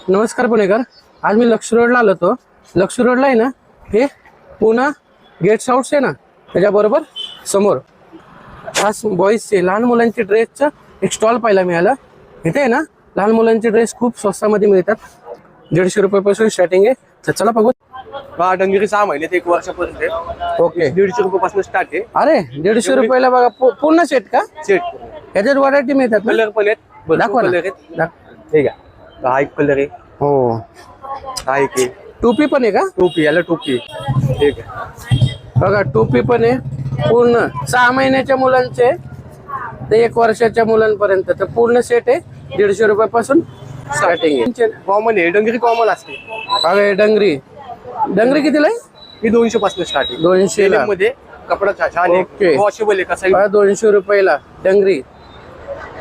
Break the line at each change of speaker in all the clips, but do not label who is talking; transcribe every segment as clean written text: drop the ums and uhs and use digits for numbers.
नमस्कार पुणेकर. आज मी लक्ष रोडला आलो होतो. लक्ष रोडला आहे ना, हे पुणा गेट्स हाऊस आहे ना, त्याच्याबरोबर समोर खास बॉईजचे लहान मुलांचे ड्रेसचं एक स्टॉल पाहायला मिळाला. इथे आहे ना लहान मुलांचे ड्रेस खूप स्वस्तामध्ये मिळतात. 150 रुपयापासून स्टार्टिंग आहे. तर चला बघू.
हा डंगेरी 6 महिने ते 1 वर्षापर्यंत आहे.
ओके,
150 रुपयापासून स्टार्ट आहे.
अरे 150 रुपयाला बघा पूर्ण सेट का?
सेट
याच्यात व्हरायटी मिळतात ना?
कलर पण आहेत,
दाखवा
भरपूर
ना.
कलर आहेत. ठीक आहे, हा एक कलर आहे,
हो,
हा एक आहे.
टोपी पण आहे का?
टोपी, याला टोपी आहे. ठीक आहे,
बघा टोपी पण आहे. पूर्ण 6 महिन्याच्या मुलांचे ते 1 वर्षाच्या मुलांपर्यंत तर पूर्ण सेट आहे. 150 रुपयापासून स्टार्टिंग आहे.
कॉमन आहे, डंगेरी कॉमन असते.
बघा डंगरी डंगरी कितीला आहे?
ही 200 पासून स्टार्ट आहे.
200 ला.
मध्ये कपडा छान आहे,
ओके.
वॉशेबल आहे. कसा
बघा 200 रुपयाला डंगरी.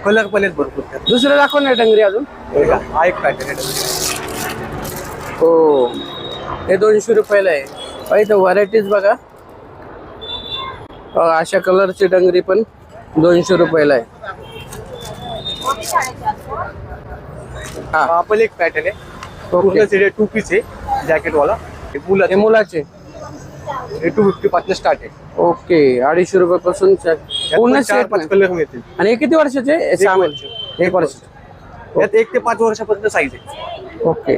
कलर पण आहेत भरपूर.
दुसरं दाखव ना डंगरी अजून.
ठीक आहे, हा एक पॅटर्न आहे.
हो, हे 200 रुपयाला आहे. बघा इथं व्हरायटीज बघा. अशा कलरची डंगरी पण 200 रुपयाला आहे.
हा पण एक पॅटर्न आहे. पूर्ण सेट टू पीस आहे, जॅकेट वाला.
हे मुलाचे.
हे 250 पासून स्टार्ट आहे.
ओके, 250 रुपयापासून पूर्ण सेट.
4-5 कलर मिळतील.
आणि हे किती वर्षाचे? 6 महिने. 1 वर्ष.
यात 1 ते 5 वर्षापर्यंत साईज आहे.
ओके.